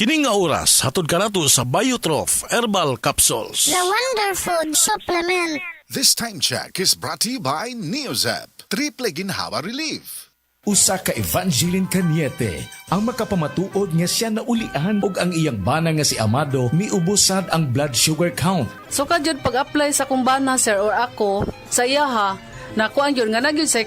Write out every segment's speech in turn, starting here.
Kining nga oras, hatod ka nato sa Biotrof Herbal Capsules. The Wonder Food Supplement. This time check is brought to you by Neozep, Triple Ginhawa Relief. Usa ka Evangeline Cañete ang makapamatuod nga siya naulian og ang iyang bana nga si Amado miubusad ang blood sugar count. So kadyod pag-apply sa kumbana sir or ako sa iya ha, nakuan yun nga nagyod sa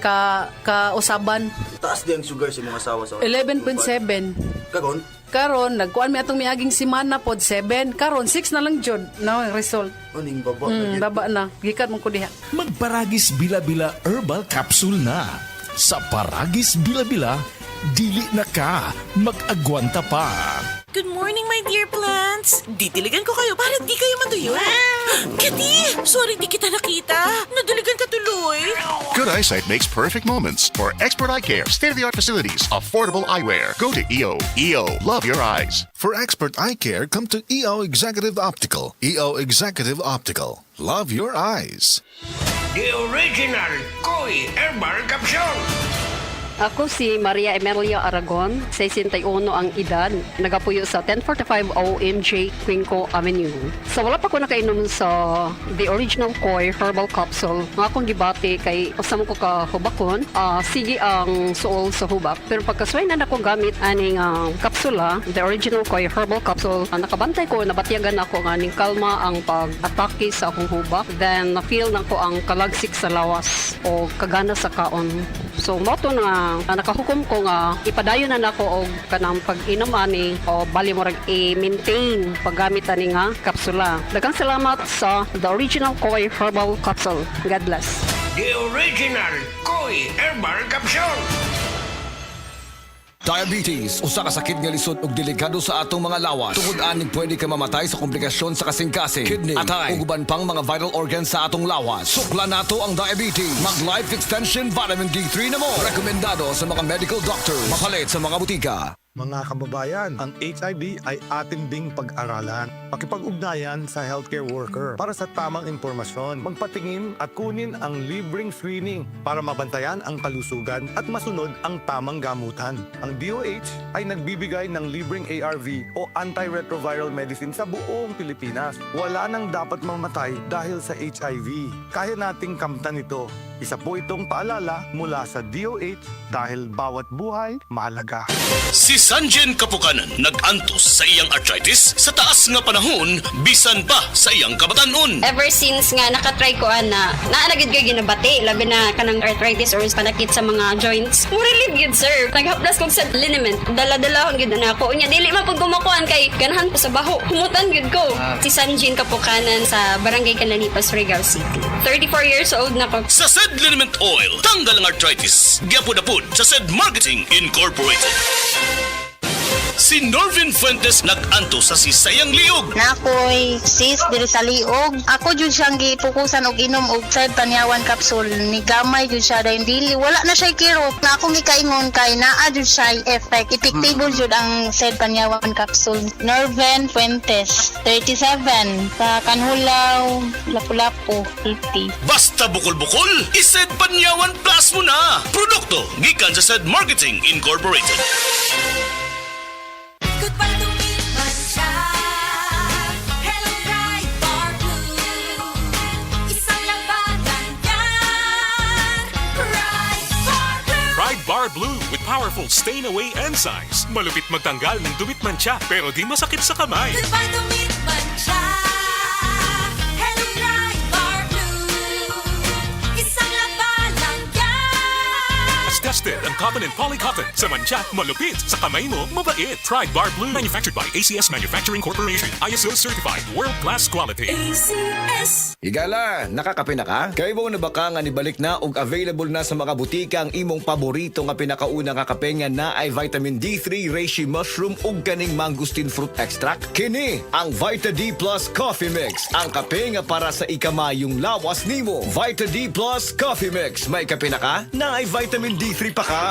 kausaban. Taas di ang sugar sa mga asawa sa 11.7. Kagon? Karon nagkuan mi atong miaging semana pod 7. Karon 6 na lang jud no result. Aning baba. Baba na. Gikan mo ko diha. Magparagis bila-bila herbal capsule na. Sa Paragis Bila-Bila, dili na ka mag-agwanta pa. Good morning, my dear plants. Ditiligan ko kayo para di kayo maduyo. Kati, sorry di kita nakita. Nadiligan ka tuloy. Good eyesight makes perfect moments. For expert eye care, state-of-the-art facilities, affordable eyewear. Go to EO. EO, love your eyes. For expert eye care, come to EO Executive Optical. EO Executive Optical, love your eyes. The original Koi Herbal Capsule. Ako si Maria Emelia Aragon, 61 ang edad, nagapuyo sa 1045 OMJ Quinco Avenue. So wala pa ko nakainom sa the original Koi Herbal Capsule. Nga akong gibati kay usam ko ka hubakon, sige ang suol sa hubak. Pero pagkasway na ako gamit aning kapsula, the original Koi Herbal Capsule, nakabantay ko, nabatyagan ako nga ning kalma ang pag-atake sa akong hubak. Then na-feel na ko ang kalagsik sa lawas o kagana sa kaon. So moto na nakahukom ko nga ipadayon na nako og kanang pag-inom ani o bali mo rag i-maintain paggamit ani nga kapsula. Daghang salamat sa the original Koi Herbal Capsule. God bless. The original Koi Herbal Capsule. Diabetes, usa ka sakit nga lisod ug delikado sa atong mga lawas. Tungod aning pwede ka mamatay sa komplikasyon sa kasing-kasing, kidney, atay, ug uban pang mga vital organs sa atong lawas. Sukla nato ang diabetes. Mag Life Extension Vitamin D3 na mo. Rekomendado sa mga medical doctor. Mapalit sa mga butika. Mga kababayan, ang HIV ay atin ding pag-aralan. Pakipag-ugnayan sa healthcare worker para sa tamang impormasyon. Magpatingin at kunin ang libreng screening para mabantayan ang kalusugan at masunod ang tamang gamutan. Ang DOH ay nagbibigay ng libreng ARV o antiretroviral medicine sa buong Pilipinas. Wala nang dapat mamatay dahil sa HIV. Kaya nating kamtan ito. Isa po itong paalala mula sa DOH dahil bawat buhay mahalaga. Si Sanjen Kapukanan nag-antos sa iyang arthritis sa taas nga panahon bisan pa sa iyang kabatanon. Ever since nga nakatry ko ana, naanagid kay ginabati labi na kanang arthritis or panakit sa mga joints. Mo relieve gyud sir. Naghaplas kog sa liniment. Dala-dala gyud na ako. Unya dili man pud kumakuan kay ganahan ko sa baho. Humutan gyud ko. Si Sanjin Kapukanan sa Barangay Canalipas, Surigao City. 34 years old na ko. Sa Sed Liniment Oil, tanggal ang arthritis. Gyapod-apod sa Sed Marketing Incorporated. Si Norvin Fuentes nag-anto sa sisayang liog. Nakoy sis diri sa liog. Ako jud siyang gipukusan og inom og Sed Panyawan Capsule. Ni gamay jud siya dahil dili wala na siya kirot. Na akong gikaingon kay naa jud siya effect. Epektibo jud ang Sed Panyawan Capsule. Norvin Fuentes, 37, sa Kanhulaw, Lapu-Lapu, 50. Basta bukol-bukol, ised Panyawan Plus mo na. Produkto gikan sa Sed Marketing Incorporated. Goodbye to me, Mancha. Hello, Bright Bar Blue. Isang labanan yan. Bright Bar Blue. Pride Bar Blue with powerful stain-away enzymes. Malupit magtanggal ng dumit mancha pero di masakit sa kamay. Goodbye to me, Mancha. Hello, Bright Bar Blue. Isang labanan yan. As tested ang cotton and polycotton. Sa mancha, malupit. Sa kamay mo, mabait. Pride Bar Blue, manufactured by ACS Manufacturing Corporation. ISO certified, world-class quality. ACS. Higala, nakakape na ka? Kay mo na ba ka nga nibalik na ug available na sa mga butika ang imong paborito nga pinakauna nga kape nga na ay vitamin D3, reishi mushroom ug kaning mangosteen fruit extract? Kini ang Vita D Plus Coffee Mix, ang kape nga para sa ikamayong lawas nimo. Vita D Plus Coffee Mix, may kape na ka? Na ay vitamin D3 pa ka.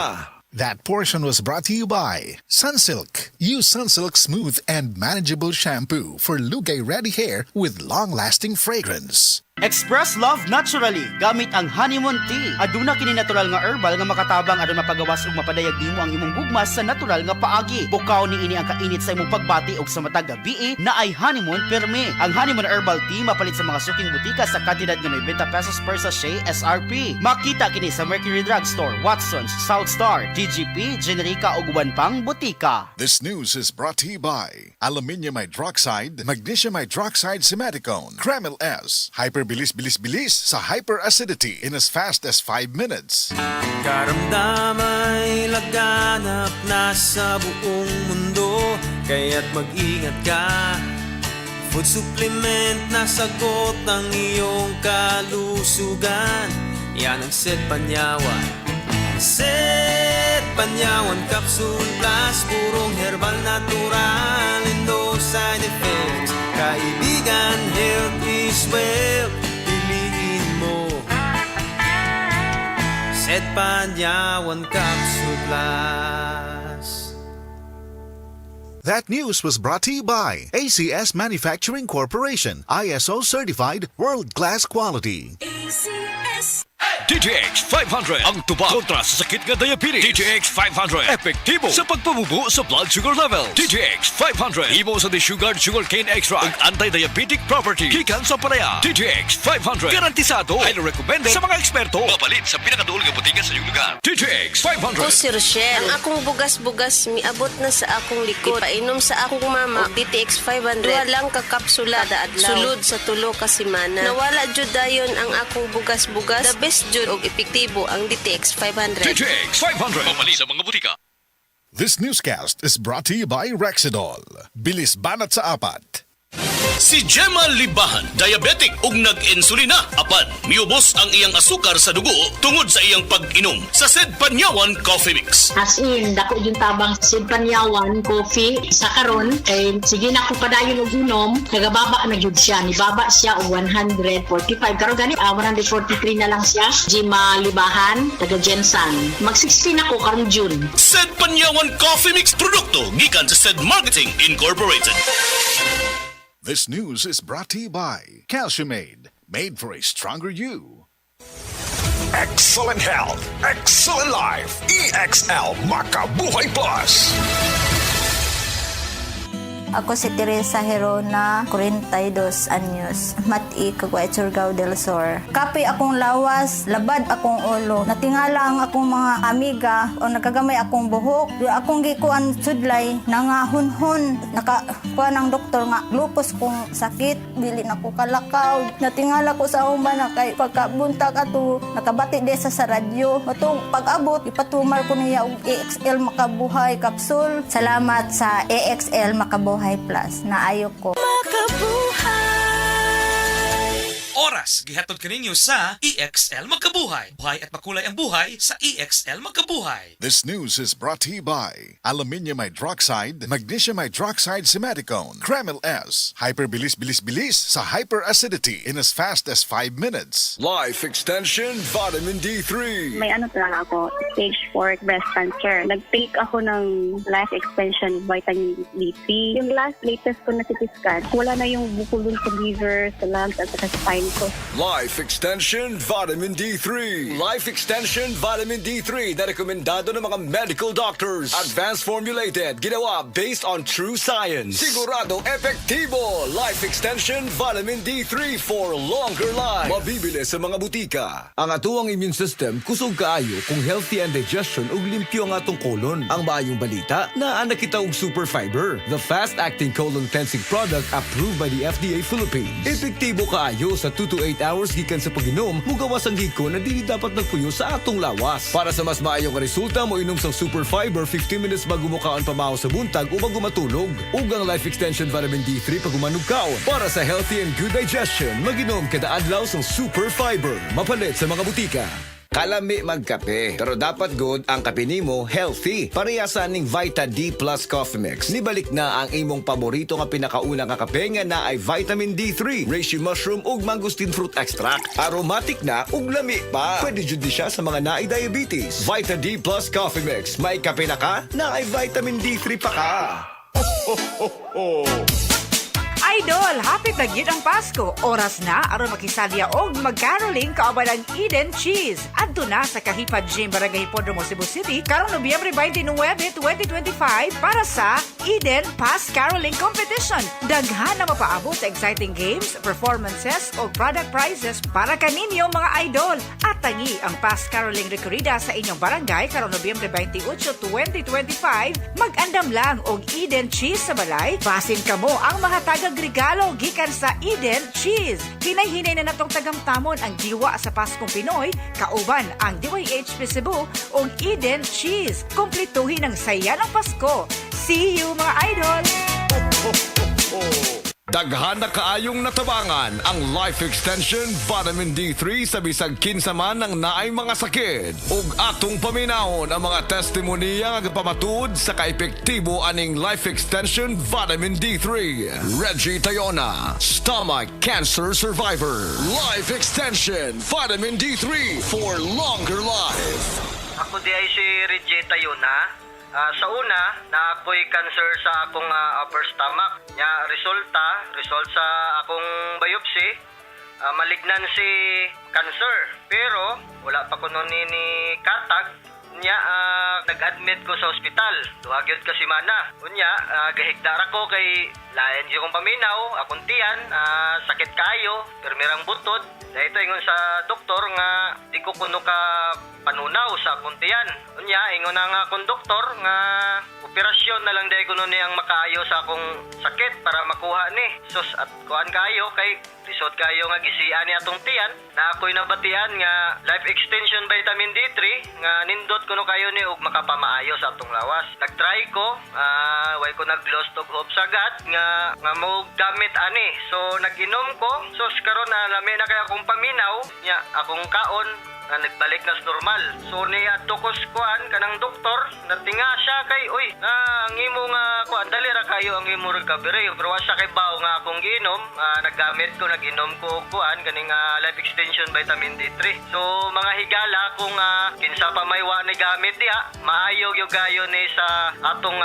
That portion was brought to you by Sunsilk. Use Sunsilk Smooth and Manageable Shampoo for Lugay Ready Hair with long-lasting fragrance. Express love naturally gamit ang honeymoon tea. Aduna kini natural nga herbal nga makatabang aron mapagawas ug mapadayag nimo ang imong gugmas sa natural nga paagi. Bukaw ni ini ang kainit sa imong pagbati ug sa matag gabi na ay honeymoon perme. Ang honeymoon herbal tea mapalit sa mga suking butika sa kantidad nga 90 pesos per sachet SRP. Makita kini sa Mercury Drugstore, Watson's, South Star, DGP, Generica ug uban pang butika. This news is brought to you by Aluminium Hydroxide, Magnesium Hydroxide Simaticone, Kremil S, Hyperbilis-bilis-bilis sa hyperacidity in as fast as 5 minutes. Karamdamay laganap na sa buong mundo, kaya't mag-ingat ka. Food supplement na sagot ang iyong kalusugan. Yan ang Set Panyawan. Set Panyawan Capsule Plus, purong herbal natural and no side effects. Kaibigan, health is wealth. Piliin mo Set Panyawan Capsule Plus. That news was brought to you by ACS Manufacturing Corporation, ISO certified world-class quality. ACS DTX 500 ang tuba kontra sa sakit nga diabetes. DTX 500 epektibo sa pagpamubo sa blood sugar level. DTX 500 imo sa desugared sugarcane extract ug anti-diabetic property gikan sa palaya. DTX 500 garantisado, highly recommended sa mga eksperto. Mapalit sa pinakaduol nga botika sa iyong lugar. DTX 500. Ako si Rochelle. Ang akong bugas-bugas miabot na sa akong likod. Ipainom sa akong mama DTX 500. Duha lang ka kapsula kada adlaw. Sulod sa tulo ka semana. Nawala jud dayon ang akong bugas-bugas. The best jud og epektibo ang DTX 500. DTX 500 mapalit sa mga botika. This newscast is brought to you by Rexidol. Bilis banat sa apat. Si Gemma Libahan, diabetic ug nag-insulina. Apan, miubos ang iyang asukar sa dugo tungod sa iyang pag-inom sa Set Panyawan Coffee Mix. As in, dako yung tabang Set Panyawan Coffee sa karon kay sige na ko padayon og inom, nagababa na gyud siya. Nibaba siya og 145. Karon gani 143 na lang siya. Gemma Libahan, taga Jensan. Mag-16 ako karon June. Set Panyawan Coffee Mix produkto gikan sa Set Marketing Incorporated. This news is brought to you by Calciumade, made for a stronger you. Excellent health, excellent life. EXL Makabuhay Plus. Ako si Teresa Herona, 42 anyos, mati kagway Surigao del Sur. Kapi akong lawas, labad akong ulo. Natingala ang akong mga amiga o nakagamay akong buhok. Di akong gikuan sudlay, nangahunhon. Nakakuha ng doktor nga, lupus kong sakit, dili na ko kalakaw. Natingala ko sa umba na kay pagkabuntag ato, nakabati desa sa radyo. Matong pag-abot, ipatumar ko niya og EXL Makabuhay Capsule. Salamat sa EXL Makabuhay Plus na ayo ko. Oras, gihatod kaninyo sa EXL Magkabuhay. Buhay at makulay ang buhay sa EXL Magkabuhay. This news is brought to you by Aluminium Hydroxide, Magnesium Hydroxide Simaticone, Kremil S, Hyperbilis-bilis-bilis sa hyperacidity in as fast as 5 minutes. Life Extension Vitamin D3. May ano talaga ako, stage 4 breast cancer. Nag-take ako ng Life Extension Vitamin D3. Yung latest ko na CT scan, wala na yung bukol sa liver, sa lungs, at sa spine ko. Life Extension Vitamin D3. Life Extension Vitamin D3 na rekomendado ng mga medical doctors. Advanced formulated, ginawa based on true science. Sigurado epektibo. Life Extension Vitamin D3 for longer life. Mabibili sa mga butika. Ang atuang immune system kusog kaayo kung healthy and digestion ug limpyo ang atong kolon. Ang maayong balita, naa na kita og Super Fiber, the fast-acting colon cleansing product approved by the FDA Philippines. Epektibo kaayo sa 2 to 8 hours gikan sa pag-inom, mugawas ang giko na dili dapat nagpuyo sa atong lawas. Para sa mas maayong resulta mo inom sang Super Fiber 15 minutes bago mo kaon pamahaw sa buntag o bago matulog. Ug ang Life Extension Vitamin D3 pag umanog kaon. Para sa healthy and good digestion, mag-inom kada adlaw sang Super Fiber. Mapalit sa mga butika. Kalami magkape, pero dapat good ang kape nimo healthy. Parehasan ning Vita D Plus Coffee Mix. Nibalik na ang imong paborito nga pinakauna nga kape nga na ay vitamin D3, reishi mushroom ug mangosteen fruit extract. Aromatic na ug lami pa. Pwede jud siya sa mga naay diabetes. Vita D Plus Coffee Mix. May kape na ka? Na ay vitamin D3 pa ka. Ay, idol, hapit na gyud ang Pasko. Oras na aron makisalya og mag-caroling kaabay ang Eden Cheese. Adto na sa Kahipad Gym, Barangay Hipodromo, Cebu City, karong Nobyembre 29, 2025 para sa Eden Pass Caroling Competition. Daghan na mapaabot sa exciting games, performances o product prizes para kaninyo mga idol. At tangi ang Pass Caroling Recorrida sa inyong barangay karong Nobyembre 28, 2025. Mag-andam lang og Eden Cheese sa balay. Basin kamo ang mga tagag-regalo gikan sa Eden Cheese. Hinay-hinay na natong tagamtamon ang diwa sa Paskong Pinoy, kauban ang DYHP Cebu o Eden Cheese. Kumplituhin ang saya ng Pasko. See you mga idol! Daghan na kaayong natabangan ang Life Extension Vitamin D3 sa bisag kinsa man ng naay mga sakit. Ug atong paminahon ang mga testimonya nga pamatuod sa kaepektibo aning Life Extension Vitamin D3. Reggie Tayona, stomach cancer survivor. Life Extension Vitamin D3 for longer life. Ako di ay si Reggie Tayona. Sa una, na ako'y cancer sa akong upper stomach. Result sa akong biopsy, malignancy cancer. Pero wala pa ko nun ni katag. Nag-admit ko sa ospital. Duhagyod ka si Mana. Gahigdara ko kay layan di kong paminaw, akong tiyan, sakit kayo, permirang butod. Dahil ito ingon sa doktor nga di ko kuno ka panunaw sa akong tiyan. Ingon na nga akong doktor nga operasyon na lang dahil kuno niyang makaayo sa akong sakit para makuha ni. Sus at kuhan kayo kay resort kayo nga gisian ni atong tiyan na ako'y nabatian nga Life Extension Vitamin D3 nga nindot kuno kayo ni ug makapamaayo sa atong lawas. Nagtry ko, way ko nag-lost og hope sagad nga mo gamit ani. So nag-inom ko. So karon na lami na kay akong paminaw nya akong kaon na nagbalik na sa normal. So ni adto ko kuan kanang doktor natinga siya kay ang imo nga kuan dali ra kayo ang imo recovery pero wa siya kay bawo nga akong giinom. Nag-inom ko kuan kaning Life Extension Vitamin D3. So mga higala kung kinsa pa may wa ni gamit diha maayo gyud gayo ni sa atong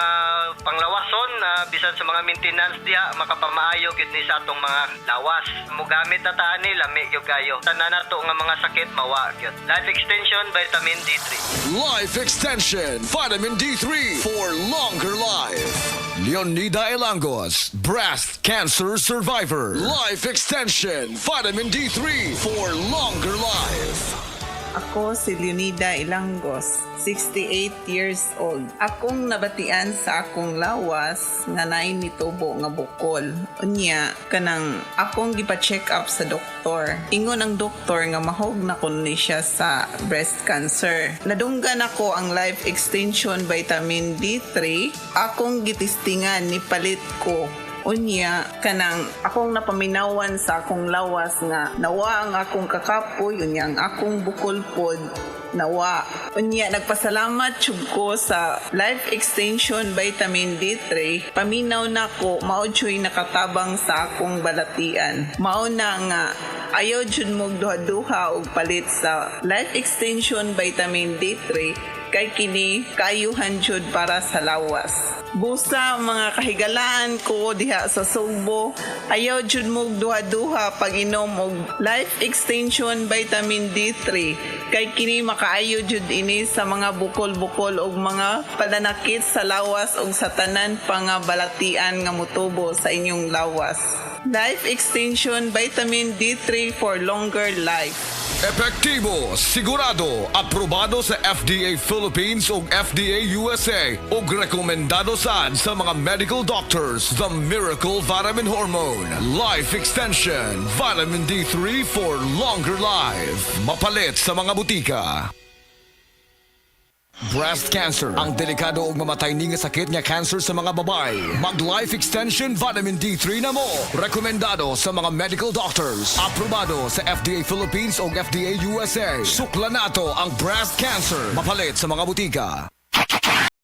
panglawason bisan sa mga maintenance diha makapamaayo gyud ni sa atong mga lawas. Mo gamit ta ani lami gyud gayo. Tanan nato nga mga sakit mawa gyud. Life Extension Vitamin D3. Life Extension Vitamin D3 for longer life. Leonida Elangos, breast cancer survivor. Life Extension Vitamin D3 for longer life. Ako si Leonida Ilangos, 68 years old. Akong nabatian sa akong lawas nga naay nitubo nga bukol. Unya, kanang akong gipa-check up sa doktor. Ingon ang doktor nga mahog na kun ni siya sa breast cancer. Nadunggan ako ang Life Extension Vitamin D3. Akong gitistingan ni palit ko. Unya, kanang akong napaminawan sa akong lawas nga nawa ang akong kakapoy, unya ang akong bukol pod nawa. Unya, nagpasalamat jud ko sa Life Extension Vitamin D3. Paminaw na ko, mao jud nakatabang sa akong balatian. Mao na nga ayaw jud mo duha-duha og palit sa Life Extension Vitamin D3 kay kini kaayuhan jud para sa lawas. Busa mga kahigalaan ko diha sa Sugbo, ayaw jud mo duha-duha pag inom og Life Extension Vitamin D3 kay kini makaayo jud ini sa mga bukol-bukol og mga padanakit sa lawas og sa tanan pa nga balatian nga motubo sa inyong lawas. Life Extension Vitamin D3 for longer life. Epektibo, sigurado, aprobado sa FDA Philippines ug FDA USA ug rekomendado sad sa mga medical doctors. The Miracle Vitamin Hormone, Life Extension, Vitamin D3 for longer life. Mapalit sa mga butika. Breast cancer, ang delikado ug mamatay ni nga sakit nga cancer sa mga babae. Mag Life Extension Vitamin D3 na mo. Rekomendado sa mga medical doctors. Aprobado sa FDA Philippines ug FDA USA. Sukla nato ang breast cancer. Mapalit sa mga butika.